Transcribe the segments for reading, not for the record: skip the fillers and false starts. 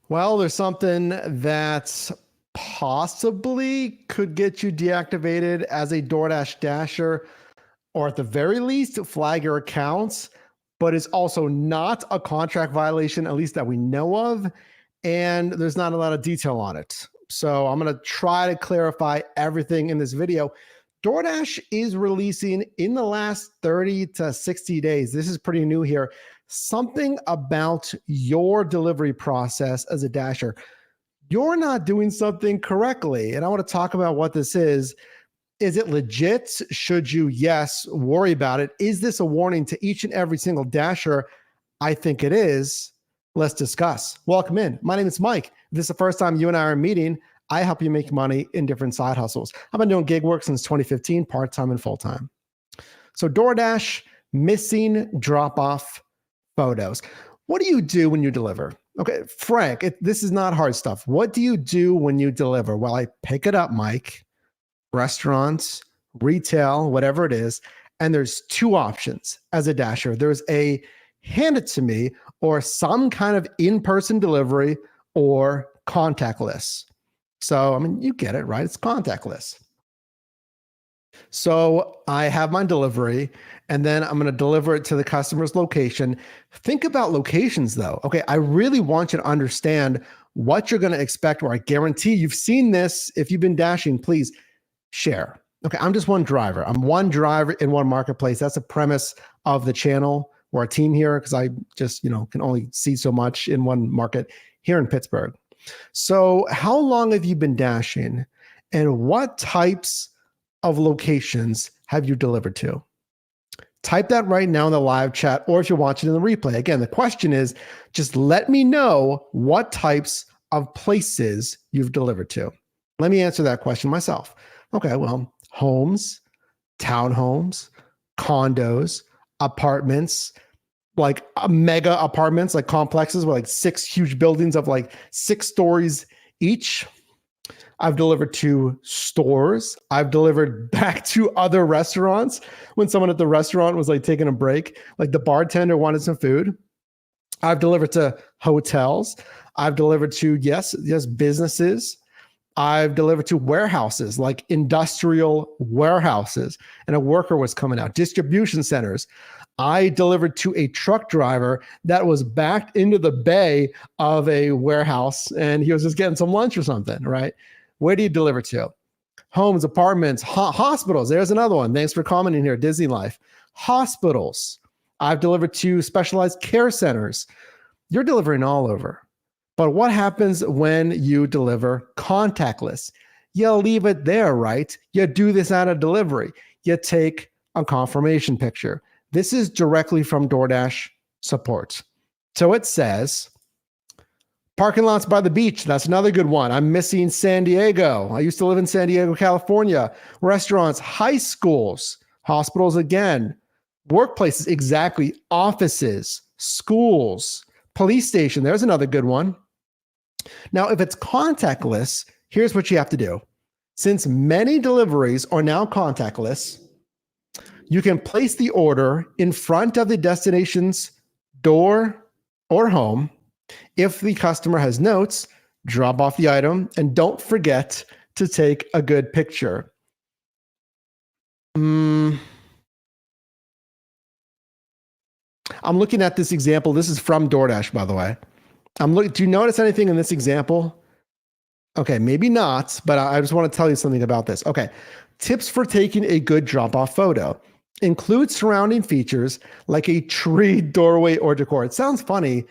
Well, there's something that possibly could get you deactivated as a DoorDash dasher, or at the very least, flag your accounts, but it's also not a contract violation, at least that we know of. And there's not a lot of detail on it. So I'm going to try to clarify everything in this video. DoorDash is releasing in the last 30 to 60 days. This is pretty new here. Something about your delivery process as a dasher. You're not doing something correctly. And I want to talk about what this is. Is it legit? Should you, yes, worry about it? Is this a warning to each and every single dasher? I think it is. Let's discuss. Welcome in. My name is Mike. If this is the first time you and I are meeting, I help you make money in different side hustles. I've been doing gig work since 2015, part-time and full-time. So DoorDash, missing drop-off photos. What do you do when you deliver? Okay, Frank, this is not hard stuff. What do you do when you deliver? Well, I pick it up, Mike. Restaurants, retail, whatever it is. And there's two options as a dasher. There's a hand it to me or some kind of in-person delivery or contactless. So, I mean, you get it, right? It's contactless. So I have my delivery and then I'm going to deliver it to the customer's location. Think about locations though. Okay. I really want you to understand what you're going to expect, or I guarantee you've seen this. If you've been dashing, please share. Okay. I'm just one driver. I'm one driver in one marketplace. That's the premise of the channel or our team here, because I just, can only see so much in one market here in Pittsburgh. So how long have you been dashing and what types of locations have you delivered to? Type that right now in the live chat, or if you're watching in the replay. Again, the question is just let me know what types of places you've delivered to. Let me answer that question myself. Okay, well, homes, townhomes, condos, apartments, like mega apartments, like complexes with like 6 huge buildings of like 6 stories each. I've delivered to stores. I've delivered back to other restaurants when someone at the restaurant was like taking a break, like the bartender wanted some food. I've delivered to hotels. I've delivered to, yes, businesses. I've delivered to warehouses, like industrial warehouses, and a worker was coming out, distribution centers. I delivered to a truck driver that was backed into the bay of a warehouse and he was just getting some lunch or something, right? Where do you deliver to? Homes, apartments, hospitals. There's another one. Thanks for commenting here, Disney Life. Hospitals. I've delivered to specialized care centers. You're delivering all over. But what happens when you deliver contactless? You leave it there, right? You do this out of delivery. You take a confirmation picture. This is directly from DoorDash support. So it says, parking lots by the beach. That's another good one. I'm missing San Diego. I used to live in San Diego, California. Restaurants, high schools, hospitals again, workplaces, exactly, offices, schools, police station. There's another good one. Now, if it's contactless, here's what you have to do. Since many deliveries are now contactless, you can place the order in front of the destination's door or home. If the customer has notes, drop off the item and don't forget to take a good picture. I'm looking at this example. This is from DoorDash, by the way. Do you notice anything in this example? Okay, maybe not, but I just want to tell you something about this. Okay, tips for taking a good drop-off photo. Include surrounding features like a tree, doorway, or decor. It sounds funny,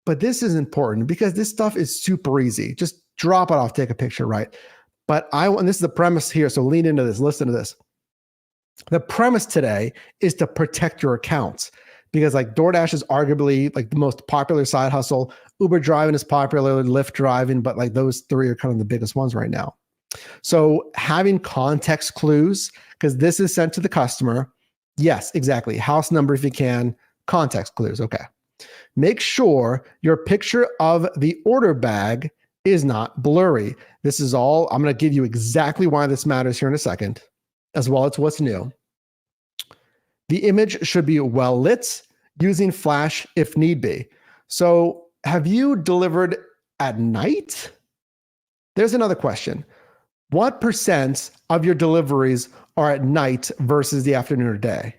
but this is important because this stuff is super easy. Just drop it off, take a picture, right? But and this is the premise here, so lean into this, listen to this. The premise today is to protect your accounts because like DoorDash is arguably like the most popular side hustle. Uber driving is popular, Lyft driving, but like those 3 are kind of the biggest ones right now. So having context clues, because this is sent to the customer. Yes, exactly. House number if you can, context clues. Okay. Make sure your picture of the order bag is not blurry. This is all, I'm going to give you exactly why this matters here in a second, as well as what's new. The image should be well lit, using flash if need be. So have you delivered at night? There's another question. What percent of your deliveries are at night versus the afternoon or day?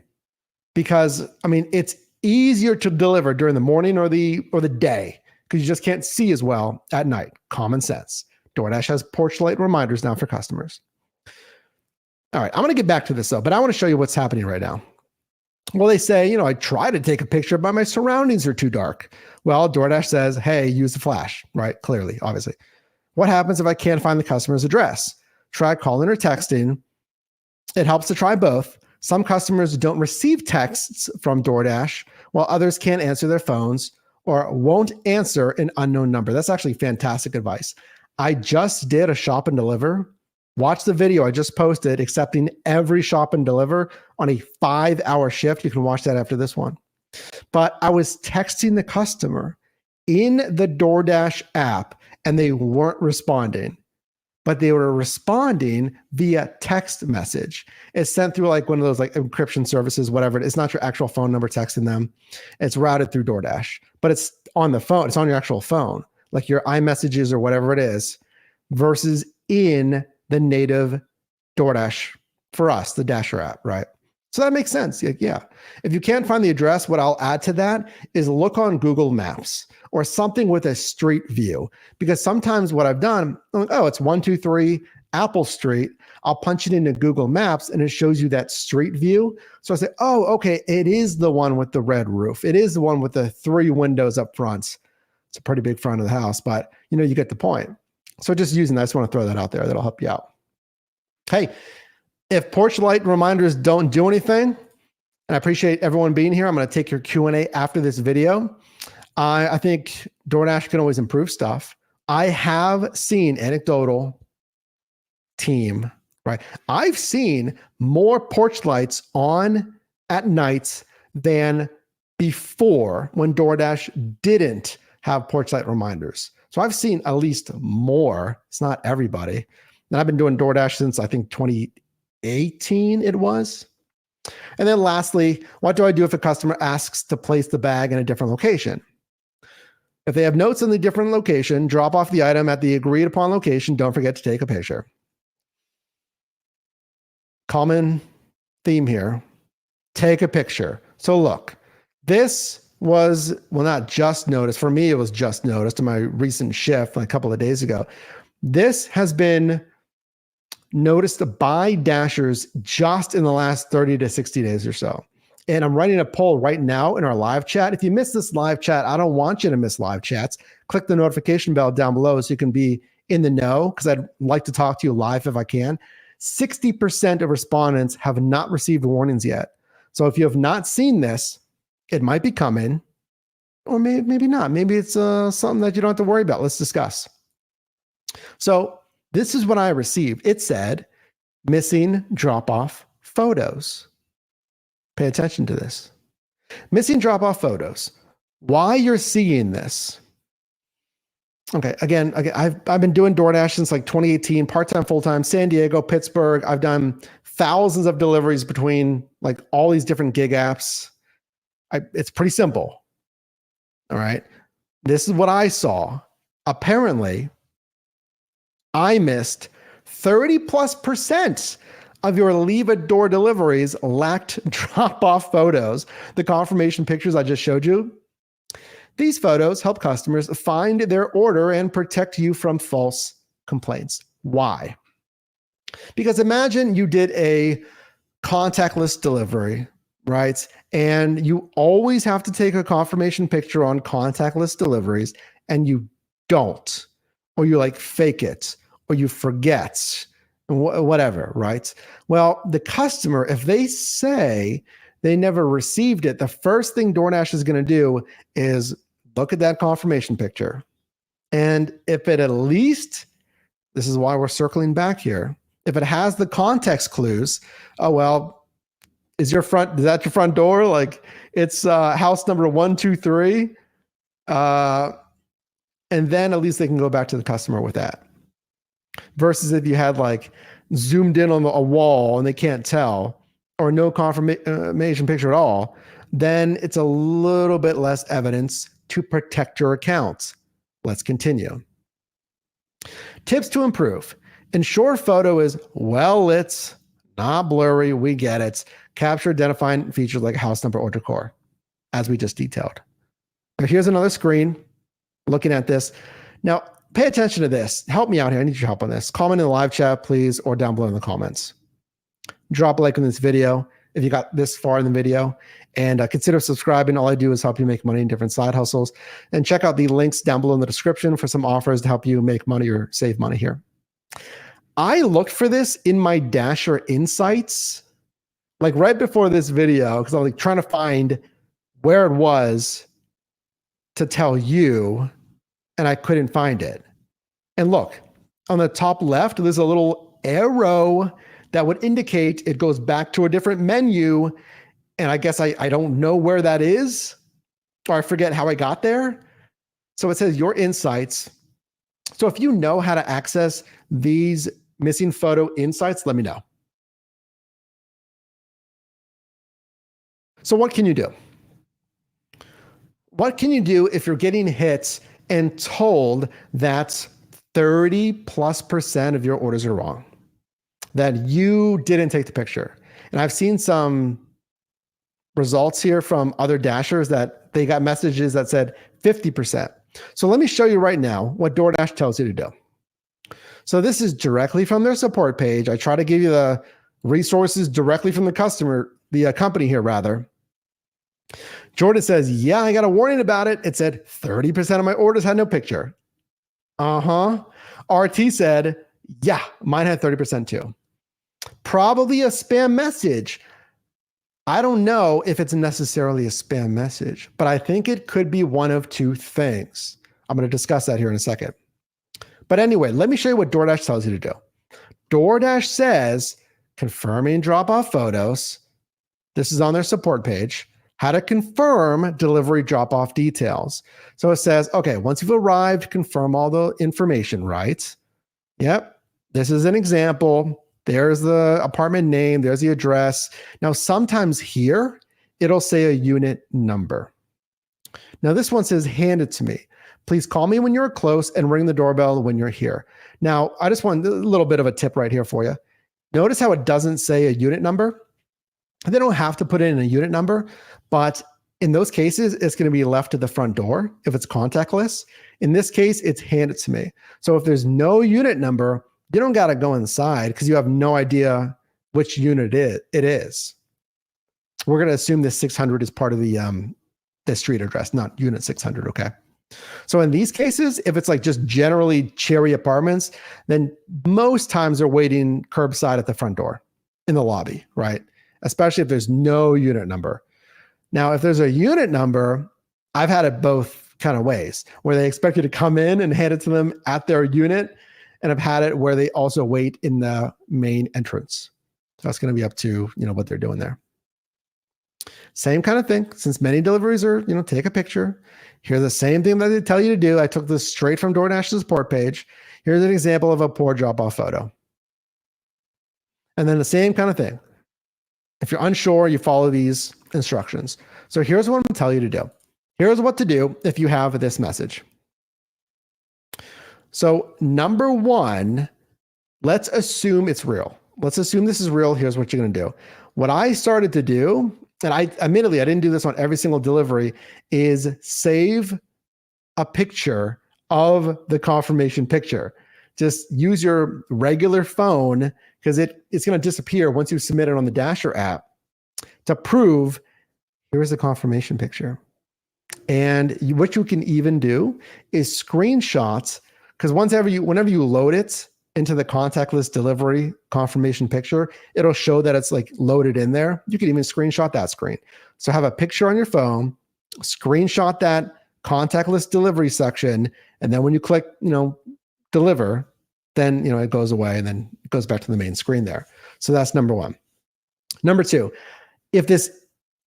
Because I mean, it's easier to deliver during the morning or the day because you just can't see as well at night. Common sense. DoorDash has porch light reminders now for customers. All right, I'm going to get back to this though, but I want to show you what's happening right now. Well, they say, I try to take a picture, but my surroundings are too dark. Well, DoorDash says, hey, use the flash, right? Clearly, obviously. What happens if I can't find the customer's address? Try calling or texting. It helps to try both. Some customers don't receive texts from DoorDash, while others can't answer their phones or won't answer an unknown number. That's actually fantastic advice. I just did a shop and deliver. Watch the video I just posted accepting every shop and deliver on a 5-hour shift. You can watch that after this one. But I was texting the customer in the DoorDash app and they weren't responding, but they were responding via text message. It's sent through like one of those like encryption services, whatever. It's not your actual phone number texting them. It's routed through DoorDash, but it's on the phone. It's on your actual phone, like your iMessages or whatever it is, versus in the native DoorDash for us, the Dasher app, right? So that makes sense. Yeah. If you can't find the address, what I'll add to that is look on Google Maps or something with a street view. Because sometimes what I've done, I'm like, oh, it's 123 Apple Street. I'll punch it into Google Maps and it shows you that street view. So I say, oh, okay, it is the one with the red roof. It is the one with the 3 windows up front. It's a pretty big front of the house, but you get the point. So just using that, I just want to throw that out there. That'll help you out. Hey, if porch light reminders don't do anything, and I appreciate everyone being here, I'm going to take your Q&A after this video. I think DoorDash can always improve stuff. I have seen anecdotal team, right? I've seen more porch lights on at nights than before when DoorDash didn't have porch light reminders. So I've seen at least more. It's not everybody. And I've been doing DoorDash since I think 2018 it was. And then lastly, what do I do if a customer asks to place the bag in a different location? If they have notes in the different location, drop off the item at the agreed upon location. Don't forget to take a picture. Common theme here. Take a picture. So look, this was, well, not just noticed. For me, it was just noticed in my recent shift a couple of days ago. This has been noticed by Dashers just in the last 30 to 60 days or so. And I'm running a poll right now in our live chat. If you miss this live chat, I don't want you to miss live chats. Click the notification bell down below so you can be in the know, because I'd like to talk to you live if I can. 60% of respondents have not received warnings yet. So if you have not seen this, it might be coming, or maybe not. Maybe it's something that you don't have to worry about. Let's discuss. So this is what I received. It said, missing drop-off photos. Pay attention to this. Missing drop-off photos. Why you're seeing this? Okay, again, I've been doing DoorDash since like 2018, part-time, full-time, San Diego, Pittsburgh. I've done thousands of deliveries between like all these different gig apps. It's pretty simple. All right. This is what I saw. Apparently, I missed 30+% of your leave a door deliveries lacked drop-off photos. The confirmation pictures I just showed you. These photos help customers find their order and protect you from false complaints. Why? Because imagine you did a contactless delivery, right? And you always have to take a confirmation picture on contactless deliveries, and you don't, or you like fake it, or you forget, whatever, right? Well, the customer, if they say they never received it, the first thing DoorDash is going to do is look at that confirmation picture. And if it at least, this is why we're circling back here, if it has the context clues, oh, well, is that your front door? Like it's house number 123. And then at least they can go back to the customer with that. Versus if you had like zoomed in on a wall and they can't tell, or no confirmation picture at all, then it's a little bit less evidence to protect your accounts. Let's continue. Tips to improve. Ensure photo is well lit, not blurry. We get it. Capture identifying features like house number or decor, as we just detailed. But here's another screen looking at this. Now, pay attention to this. Help me out here. I need your help on this. Comment in the live chat, please, or down below in the comments. Drop a like on this video if you got this far in the video, and consider subscribing. All I do is help you make money in different side hustles. And check out the links down below in the description for some offers to help you make money or save money here. I looked for this in my Dasher insights, like right before this video, because I was like trying to find where it was to tell you, and I couldn't find it. And look, on the top left, there's a little arrow that would indicate it goes back to a different menu. And I guess I don't know where that is, or I forget how I got there. So it says your insights. So if you know how to access these missing photo insights, let me know. So what can you do? What can you do if you're getting hits and told that 30+% of your orders are wrong, that you didn't take the picture? And I've seen some results here from other Dashers that they got messages that said 50%. So let me show you right now what DoorDash tells you to do. So this is directly from their support page. I try to give you the resources directly from the customer, the company here rather. Jordan says, yeah, I got a warning about it. It said 30% of my orders had no picture. RT said, yeah, mine had 30% too. Probably a spam message. I don't know if it's necessarily a spam message, but I think it could be one of two things. I'm going to discuss that here in a second. But anyway, let me show you what DoorDash tells you to do. DoorDash says, confirming drop-off photos. This is on their support page. How to confirm delivery drop-off details. So it says, okay, once you've arrived, confirm all the information, right? Yep, this is an example. There's the apartment name, there's the address. Now, sometimes here, it'll say a unit number. Now, this one says, hand it to me. Please call me when you're close and ring the doorbell when you're here. Now, I just want a little bit of a tip right here for you. Notice how it doesn't say a unit number. They don't have to put in a unit number, but in those cases, it's going to be left to the front door if it's contactless. In this case, it's hand it to me. So if there's no unit number, you don't got to go inside because you have no idea which unit it is. We're going to assume this 600 is part of the street address, not unit 600, okay? So in these cases, if it's like just generally Cherry Apartments, then most times they're waiting curbside at the front door in the lobby, right? Especially if there's no unit number. Now, if there's a unit number, I've had it both kind of ways, where they expect you to come in and hand it to them at their unit, and I've had it where they also wait in the main entrance. So that's going to be up to, what they're doing there. Same kind of thing. Since many deliveries are, take a picture. Here's the same thing that they tell you to do. I took this straight from DoorDash's support page. Here's an example of a Porch drop-off photo. And then the same kind of thing. If you're unsure, you follow these instructions. So here's what I'm going to tell you to do. Here's what to do if you have this message. So number one, let's assume it's real. Let's assume this is real. Here's what you're going to do. What I started to do, and admittedly, I didn't do this on every single delivery, is save a picture of the confirmation picture. Just use your regular phone because it's going to disappear once you submit it on the Dasher app to prove here's the confirmation picture. And what you can even do is screenshots, because whenever you load it into the contactless delivery confirmation picture, it'll show that it's like loaded in there. You can even screenshot that screen. So have a picture on your phone, screenshot that contactless delivery section, and then when you click, deliver, then it goes away and then it goes back to the main screen there. So that's number one. Number two, if this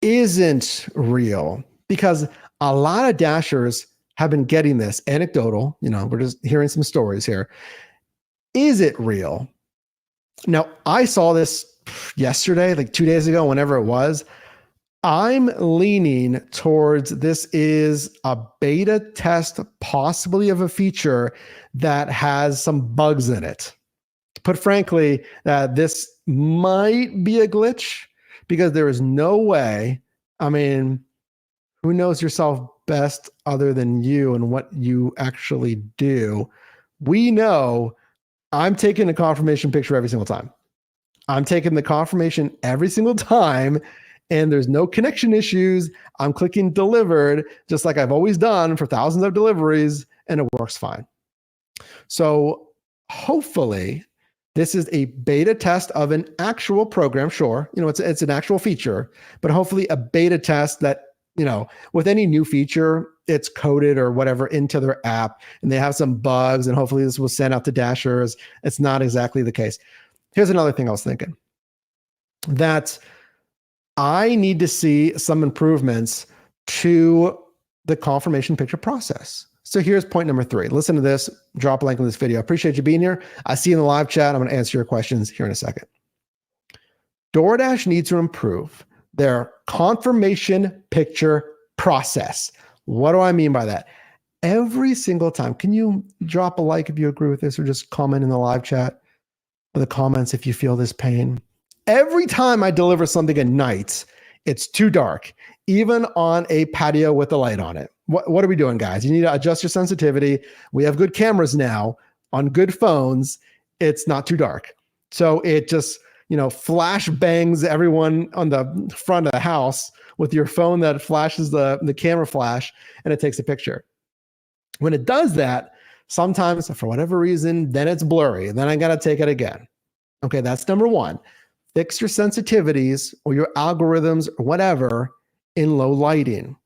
isn't real, because a lot of Dashers have been getting this anecdotal, we're just hearing some stories here. Is it real? Now, I saw this yesterday, like 2 days ago, whenever it was. I'm leaning towards this is a beta test, possibly of a feature that has some bugs in it. Put frankly, this might be a glitch because there is no way. I mean, who knows yourself best other than you and what you actually do? We know I'm taking a confirmation picture every single time. I'm taking the confirmation every single time, and there's no connection issues. I'm clicking delivered, just like I've always done for thousands of deliveries, and it works fine. So hopefully this is a beta test of an actual program. Sure, it's an actual feature, but hopefully a beta test that, with any new feature, it's coded or whatever into their app and they have some bugs, and hopefully this will send out to Dashers. It's not exactly the case. Here's another thing I was thinking, that I need to see some improvements to the confirmation picture process. So here's point number 3. Listen to this, drop a link in this video. I appreciate you being here. I see you in the live chat. I'm going to answer your questions here in a second. DoorDash needs to improve their confirmation picture process. What do I mean by that? Every single time, can you drop a like if you agree with this, or just comment in the live chat or the comments if you feel this pain? Every time I deliver something at night, it's too dark, even on a patio with a light on it. What are we doing, guys? You need to adjust your sensitivity. We have good cameras now on good phones. It's not too dark. So it just, flash bangs everyone on the front of the house with your phone that flashes the camera flash, and it takes a picture. When it does that, sometimes for whatever reason, then it's blurry, and then I got to take it again. Okay, that's number 1. Fix your sensitivities or your algorithms or whatever in low lighting,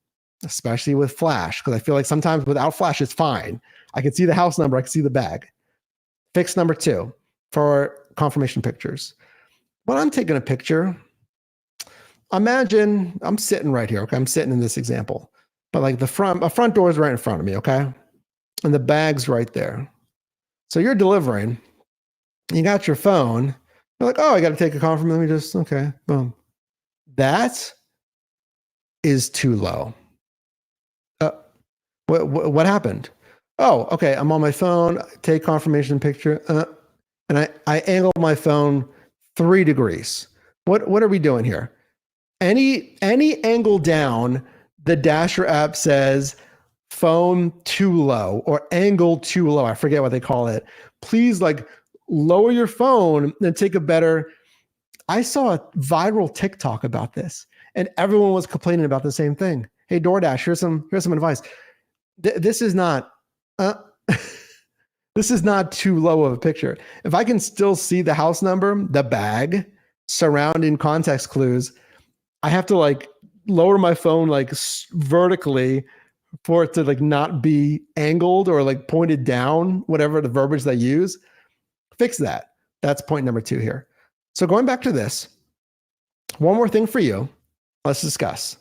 especially with flash, because I feel like sometimes without flash, it's fine. I can see the house number, I can see the bag. Fix number 2 for confirmation pictures. When I'm taking a picture, imagine I'm sitting right here. Okay, I'm sitting in this example, but like a front door is right in front of me. Okay, and the bag's right there. So you're delivering. You got your phone. You're like, oh, I got to take a confirmation. Let me just, okay, boom. That is too low. What happened? Oh, okay, I'm on my phone, take confirmation picture, and I angle my phone 3 degrees. What are we doing here? Any angle down, the Dasher app says phone too low or angle too low. I forget what they call it. Please lower your phone and take a better. I saw a viral TikTok about this, and everyone was complaining about the same thing. Hey, DoorDash, here's some advice. This is not this is not too low of a picture. If I can still see the house number, the bag, surrounding context clues, I have to lower my phone vertically for it to not be angled or pointed down, whatever the verbiage they use. Fix that. That's point number 2 here. So going back to this, one more thing for you. Let's discuss.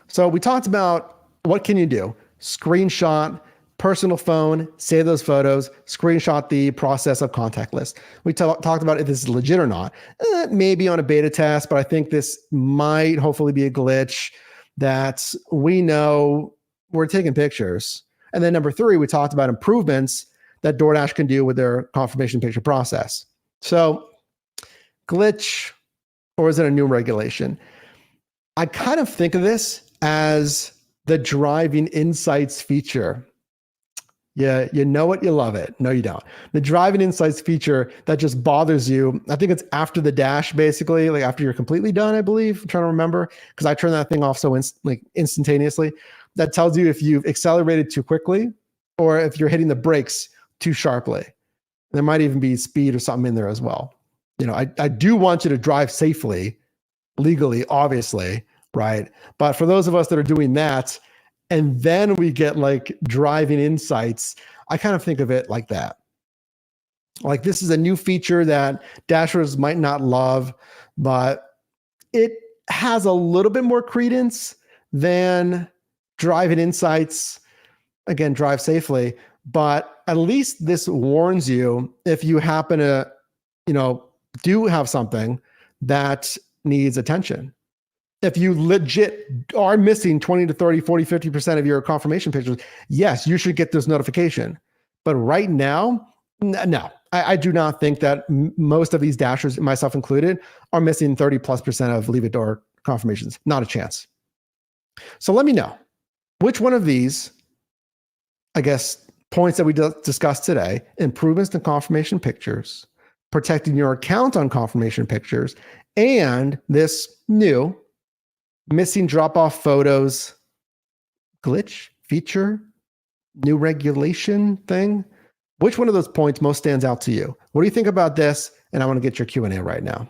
So we talked about what can you do? Screenshot, personal phone, save those photos, screenshot the process of contact list. We talked about if this is legit or not. Maybe on a beta test, but I think this might hopefully be a glitch that we know we're taking pictures. And then number 3, we talked about improvements that DoorDash can do with their confirmation picture process. So glitch, or is it a new regulation? I kind of think of this as the driving insights feature. Yeah, you know it, you love it. No, you don't. The driving insights feature that just bothers you. I think it's after the dash, basically, after you're completely done, I believe. I'm trying to remember, because I turn that thing off so instantaneously. That tells you if you've accelerated too quickly or if you're hitting the brakes too sharply. There might even be speed or something in there as well. I do want you to drive safely, legally, obviously, right? But for those of us that are doing that, and then we get driving insights, I kind of think of it like that. This is a new feature that Dashers might not love, but it has a little bit more credence than driving insights. Again, drive safely, but at least this warns you if you happen to, do have something that needs attention. If you legit are missing 20 to 30, 40, 50% of your confirmation pictures, yes, you should get this notification. But right now, no, I do not think that most of these dashers, myself included, are missing 30+% of leave it door confirmations. Not a chance. So let me know which one of these, I guess, points that we discussed today, improvements to confirmation pictures, protecting your account on confirmation pictures, and this new missing drop-off photos glitch feature, new regulation thing. Which one of those points most stands out to you? What do you think about this? And I want to get your Q&A right now.